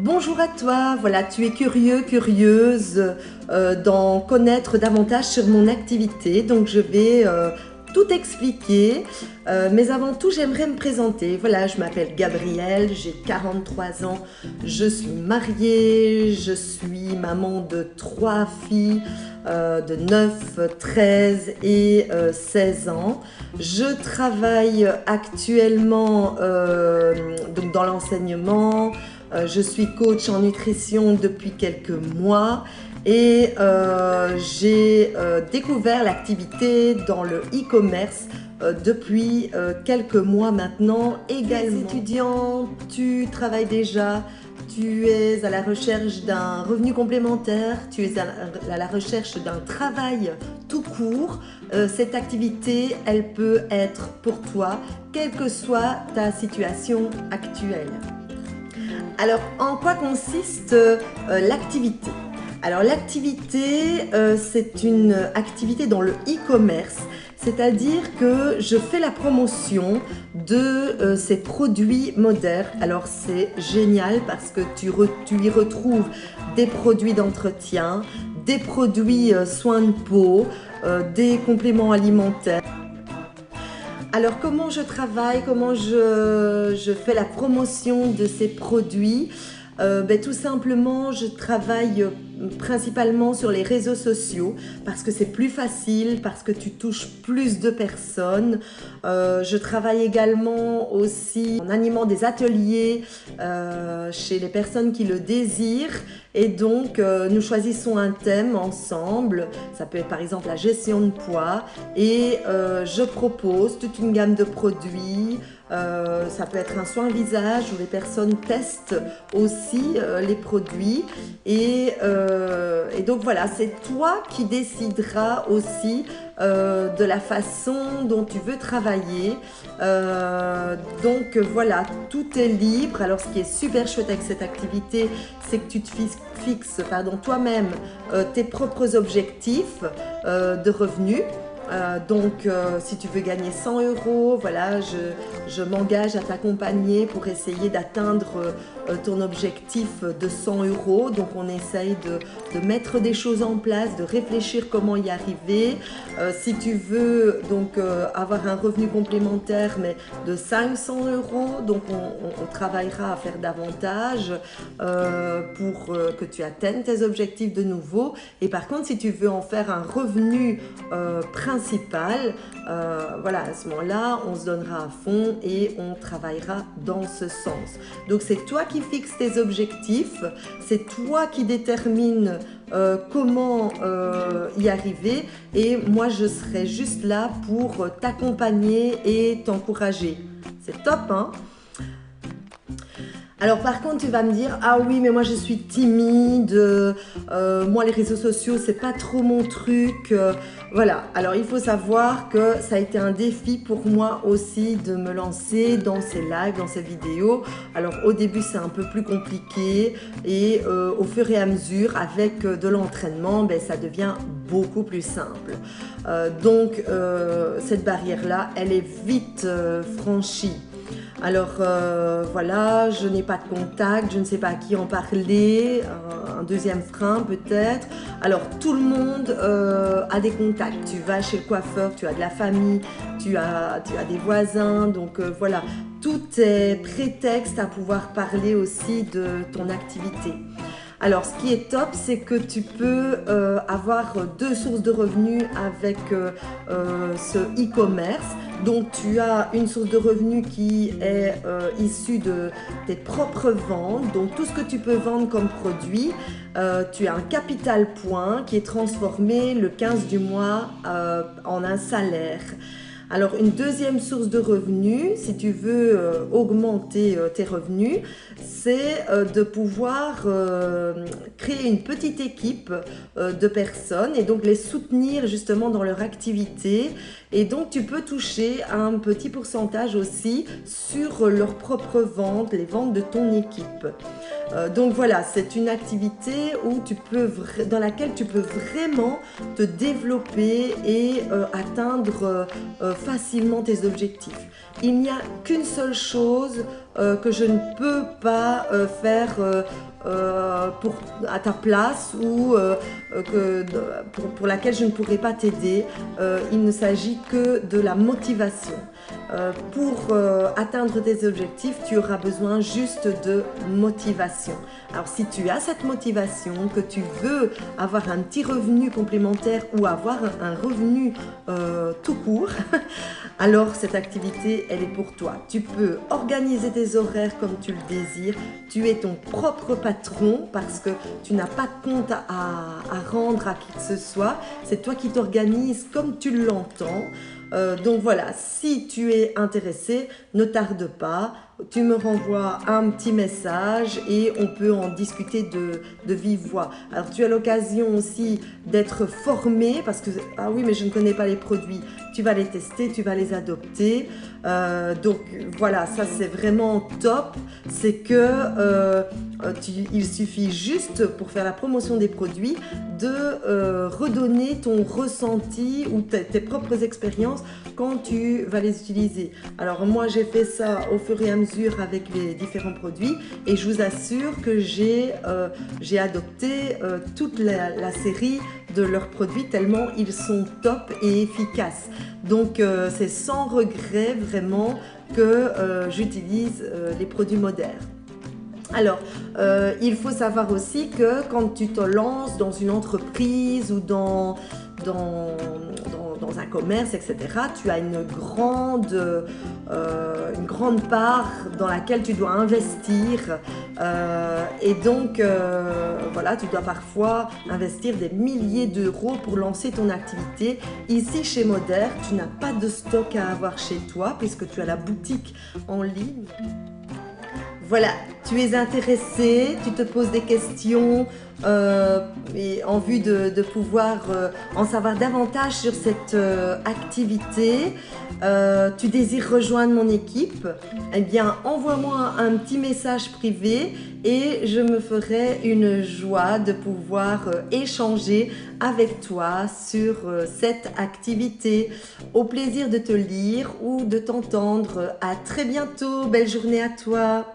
Bonjour à toi, voilà, tu es curieux, curieuse d'en connaître davantage sur mon activité, donc je vais tout expliquer, mais avant tout j'aimerais me présenter. Voilà, je m'appelle Gabrielle, j'ai 43 ans, je suis mariée, je suis maman de 3 filles de 9, 13 et 16 ans. Je travaille actuellement donc dans l'enseignement. Je suis coach en nutrition depuis quelques mois et j'ai découvert l'activité dans le e-commerce depuis quelques mois maintenant également. Tu es étudiant, tu travailles déjà, tu es à la recherche d'un revenu complémentaire, tu es à la recherche d'un travail tout court. Cette activité, elle peut être pour toi, quelle que soit ta situation actuelle. Alors, en quoi consiste l'activité? Alors, l'activité, c'est une activité dans le e-commerce, c'est-à-dire que je fais la promotion de ces produits modernes. Alors, c'est génial parce que tu y retrouves des produits d'entretien, des produits soins de peau, des compléments alimentaires. Alors comment je travaille, comment je fais la promotion de ces produits? Tout simplement, je travaille principalement sur les réseaux sociaux parce que c'est plus facile, parce que tu touches plus de personnes. Je travaille également aussi en animant des ateliers chez les personnes qui le désirent et donc nous choisissons un thème ensemble. Ça peut être par exemple la gestion de poids et je propose toute une gamme de produits. Ça peut être un soin visage où les personnes testent aussi les produits et donc voilà, c'est toi qui décideras aussi de la façon dont tu veux travailler. Donc voilà, tout est libre. Alors ce qui est super chouette avec cette activité, c'est que tu te fixes toi-même tes propres objectifs de revenus. Donc si tu veux gagner 100 €, voilà, je m'engage à t'accompagner pour essayer d'atteindre ton objectif de 100 €. Donc on essaye de mettre des choses en place, de réfléchir comment y arriver. Si tu veux donc avoir un revenu complémentaire mais de 500 €, donc on travaillera à faire davantage pour que tu atteignes tes objectifs de nouveau. Et par contre, si tu veux en faire un revenu principal, voilà, à ce moment-là, on se donnera à fond et on travaillera dans ce sens. Donc c'est toi qui fixes tes objectifs, c'est toi qui détermines comment y arriver et moi je serai juste là pour t'accompagner et t'encourager. C'est top, hein? Alors par contre tu vas me dire, ah oui mais moi je suis timide, moi les réseaux sociaux c'est pas trop mon truc, voilà. Alors il faut savoir que ça a été un défi pour moi aussi de me lancer dans ces lives, dans ces vidéos. Alors au début c'est un peu plus compliqué et au fur et à mesure avec de l'entraînement, ça devient beaucoup plus simple. Donc cette barrière là elle est vite franchie. Alors voilà, je n'ai pas de contact, je ne sais pas à qui en parler, un deuxième frein peut-être. Alors tout le monde a des contacts, tu vas chez le coiffeur, tu as de la famille, tu as des voisins, donc voilà. Tout est prétexte à pouvoir parler aussi de ton activité. Alors ce qui est top, c'est que tu peux avoir 2 sources de revenus avec ce e-commerce. Donc tu as une source de revenus qui est issue de tes propres ventes, donc tout ce que tu peux vendre comme produit. Tu as un capital point qui est transformé le 15 du mois en un salaire. Alors une deuxième source de revenus, si tu veux augmenter tes revenus, c'est de pouvoir créer une petite équipe de personnes et donc les soutenir justement dans leur activité. Et donc tu peux toucher un petit pourcentage aussi sur leurs propres ventes, les ventes de ton équipe. Donc voilà, c'est une activité dans laquelle tu peux vraiment te développer et atteindre facilement tes objectifs. Il n'y a qu'une seule chose que je ne peux pas faire à ta place ou pour laquelle je ne pourrai pas t'aider. Il ne s'agit que de la motivation. Pour atteindre tes objectifs, tu auras besoin juste de motivation. Alors si tu as cette motivation, que tu veux avoir un petit revenu complémentaire ou avoir un revenu tout court, alors cette activité, elle est pour toi. Tu peux organiser tes horaires comme tu le désires. Tu es ton propre patron parce que tu n'as pas de compte à rendre à qui que ce soit. C'est toi qui t'organises comme tu l'entends. Donc voilà, si tu es intéressé, ne tarde pas, tu me renvoies un petit message et on peut en discuter de vive voix. Alors tu as l'occasion aussi d'être formé parce que, ah oui mais je ne connais pas les produits, tu vas les tester, tu vas les adopter. Donc voilà, ça c'est vraiment top, c'est que il suffit juste pour faire la promotion des produits de redonner ton ressenti ou tes propres expériences quand tu vas les utiliser. Alors moi j'ai fait ça au fur et à mesure avec les différents produits et je vous assure que j'ai adopté toute la série de leurs produits tellement ils sont top et efficaces. Donc c'est sans regret vraiment que j'utilise les produits modernes. Alors, il faut savoir aussi que quand tu te lances dans une entreprise ou dans un commerce, etc., tu as une grande part dans laquelle tu dois investir et donc voilà, tu dois parfois investir des milliers d'euros pour lancer ton activité. Ici chez Moder, tu n'as pas de stock à avoir chez toi puisque tu as la boutique en ligne. Voilà, tu es intéressé, tu te poses des questions et en vue de pouvoir en savoir davantage sur cette activité, tu désires rejoindre mon équipe, eh bien envoie-moi un petit message privé et je me ferai une joie de pouvoir échanger avec toi sur cette activité. Au plaisir de te lire ou de t'entendre. À très bientôt, belle journée à toi.